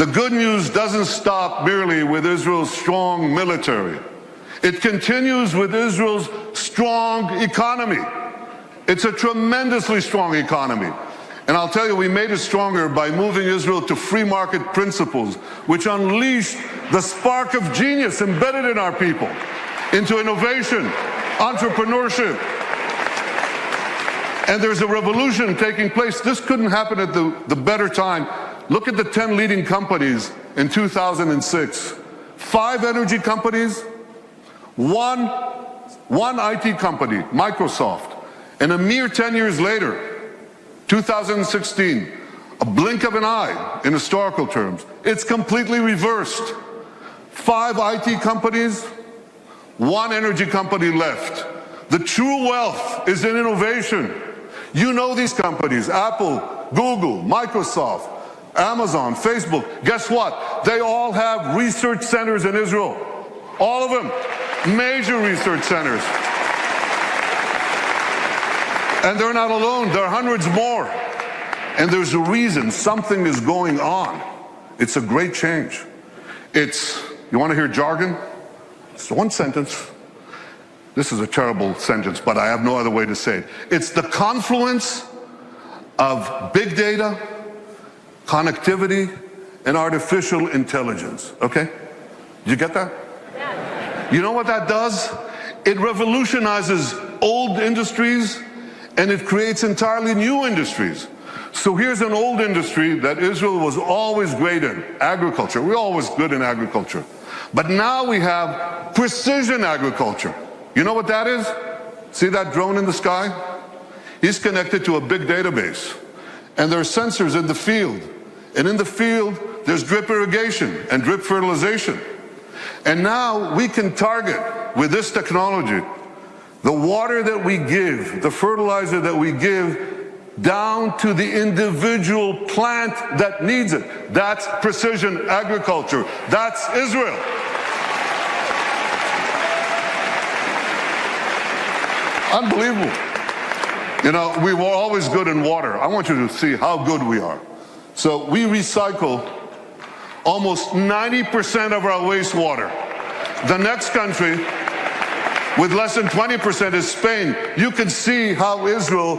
The good news doesn't stop merely with Israel's strong military. It continues with Israel's strong economy. It's a tremendously strong economy. And I'll tell you, we made it stronger by moving Israel to free market principles, which unleashed the spark of genius embedded in our people into innovation, entrepreneurship. And there's a revolution taking place. This couldn't happen at the better time. Look at the 10 leading companies in 2006. 5 energy companies, one IT company, Microsoft. And a mere 10 years later, 2016, a blink of an eye in historical terms, it's completely reversed. 5 IT companies, 1 energy company left. The true wealth is in innovation. You know these companies, Apple, Google, Microsoft, Amazon, Facebook. Guess what? They all have research centers in Israel. All of them. Major research centers. And they're not alone. There are hundreds more. And there's a reason. Something is going on. It's a great change. It's, you want to hear jargon? It's one sentence. This is a terrible sentence, but I have no other way to say it. It's the confluence of big data, connectivity, and artificial intelligence. Okay? Did you get that? Yeah. You know what that does? It revolutionizes old industries and it creates entirely new industries. So here's an old industry that Israel was always great in, agriculture. We're always good in agriculture. But now we have precision agriculture. You know what that is? See that drone in the sky? He's connected to a big database. And there are sensors in the field. And in the field, there's drip irrigation and drip fertilization. And now we can target, with this technology, the water that we give, the fertilizer that we give, down to the individual plant that needs it. That's precision agriculture. That's Israel. Unbelievable. You know, we were always good in water. I want you to see how good we are. So we recycle almost 90% of our wastewater. The next country with less than 20% is Spain. You can see how Israel,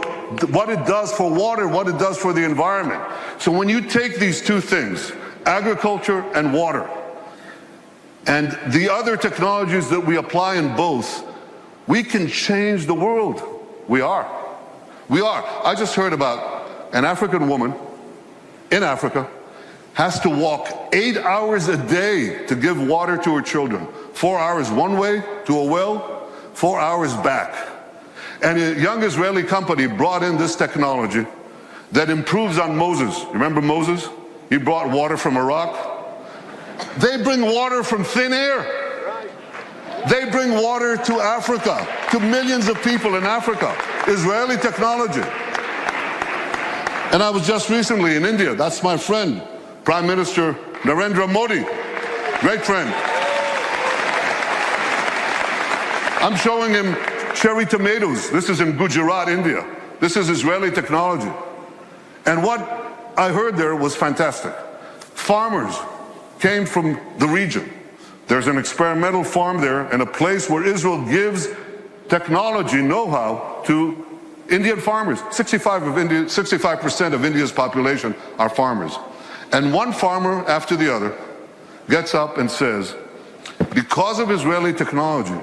what it does for water, what it does for the environment. So when you take these two things, agriculture and water, and the other technologies that we apply in both, we can change the world. We are. We are. I just heard about an African woman in Africa has to walk 8 hours a day to give water to her children. 4 hours one way to a well, 4 hours back. And a young Israeli company brought in this technology that improves on Moses. Remember Moses? He brought water from a rock. They bring water from thin air. They bring water to Africa, to millions of people in Africa. Israeli technology. And I was just recently in India. That's my friend, Prime Minister Narendra Modi. Great friend. I'm showing him cherry tomatoes. This is in Gujarat, India. This is Israeli technology. And what I heard there was fantastic. Farmers came from the region. There's an experimental farm there and a place where Israel gives technology know-how to Indian farmers. 65% of India's population are farmers. And one farmer after the other gets up and says, because of Israeli technology,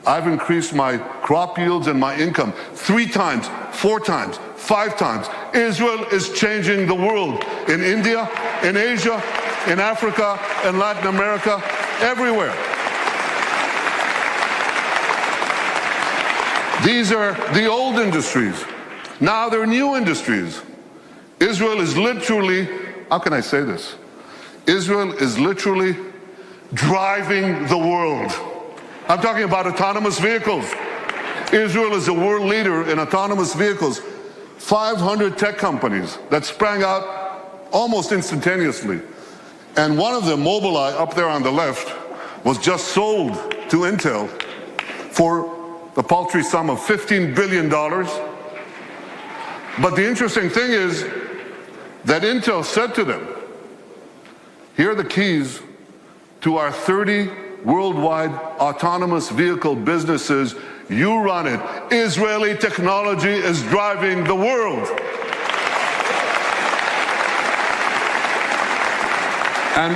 I've increased my crop yields and my income 3 times, 4 times, 5 times. Israel is changing the world in India, in Asia, in Africa, in Latin America, everywhere. These are the old industries. Now there are new industries. Israel is literally, how can I say this? Israel is literally driving the world. I'm talking about autonomous vehicles. Israel is a world leader in autonomous vehicles. 500 tech companies that sprang out almost instantaneously. And one of them, Mobileye, up there on the left, was just sold to Intel for the paltry sum of $15 billion. But the interesting thing is that Intel said to them, Here are the keys to our 30 worldwide autonomous vehicle businesses. You run it. Israeli technology is driving the world. And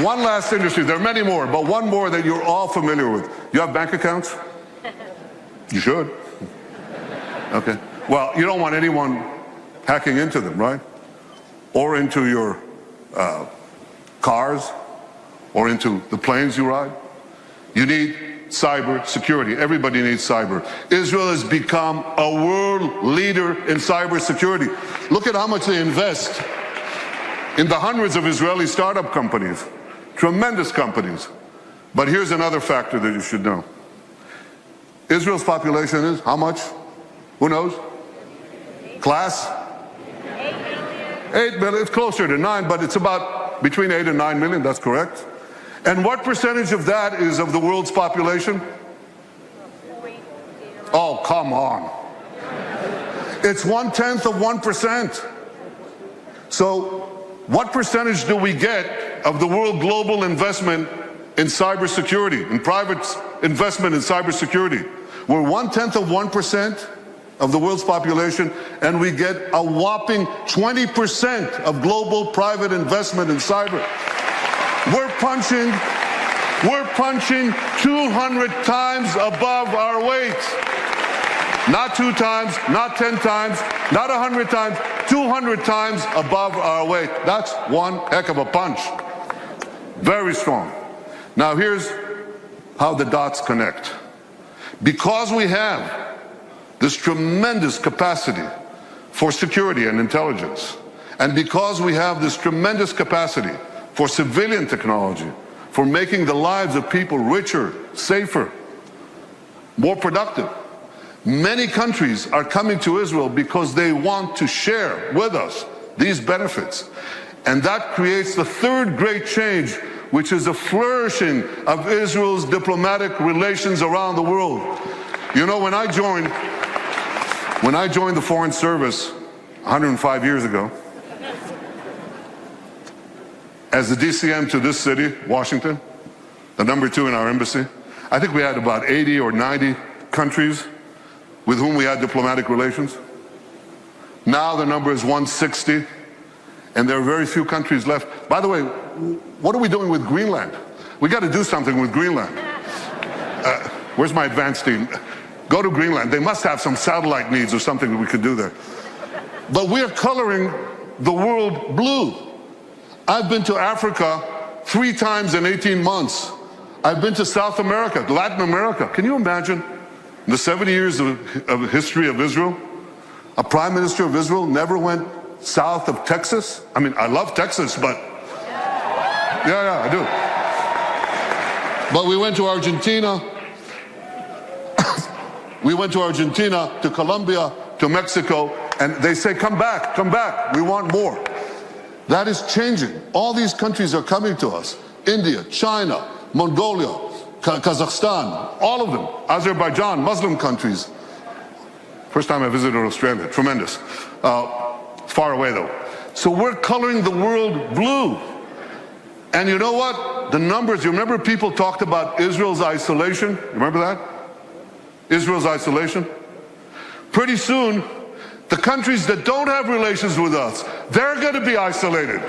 one last industry, there are many more, but one more that you're all familiar with. You have bank accounts? You should. Okay. Well, you don't want anyone hacking into them, right? Or into your cars, or into the planes you ride. You need cyber security. Everybody needs cyber. Israel has become a world leader in cyber security. Look at how much they invest in the hundreds of Israeli startup companies, tremendous companies. But here's another factor that you should know. Israel's population is how much? Who knows? Class? 8 million. It's closer to 9, but it's about between 8 and 9 million. That's correct. And what percentage of that is of the world's population? Oh, come on. It's 1/10 of 1%. So what percentage do we get of the world global investment in cybersecurity, in private investment in cybersecurity? We're 1/10 of 1% of the world's population, and we get a whopping 20% of global private investment in cyber. We're punching 200 times above our weight. Not 2 times, not 10 times, not 100 times, 200 times above our weight. That's one heck of a punch. Very strong. Now here's how the dots connect. Because we have this tremendous capacity for security and intelligence, and because we have this tremendous capacity for civilian technology, for making the lives of people richer, safer, more productive, many countries are coming to Israel because they want to share with us these benefits. And that creates the third great change, which is a flourishing of Israel's diplomatic relations around the world. You know, when I joined the Foreign Service 105 years ago, as the DCM to this city, Washington, the number 2 in our embassy, I think we had about 80 or 90 countries with whom we had diplomatic relations. Now the number is 160, and there are very few countries left. By the way, what are we doing with Greenland? We got to do something with Greenland. Where's my advance team? Go to Greenland. They must have some satellite needs or something that we could do there. But we are coloring the world blue. I've been to Africa 3 times in 18 months. I've been to South America, Latin America. Can you imagine? In the 70 years of history of Israel, a prime minister of Israel never went south of Texas. I mean, I love Texas, but yeah, I do. But we went to Argentina. We went to Argentina, to Colombia, to Mexico, and they say, come back, we want more. That is changing. All these countries are coming to us. India, China, Mongolia, Kazakhstan, all of them. Azerbaijan, Muslim countries. First time I visited Australia, tremendous. Far away though. So we're coloring the world blue. And you know what? The numbers, you remember people talked about Israel's isolation? You remember that? Israel's isolation? Pretty soon, the countries that don't have relations with us, they're going to be isolated.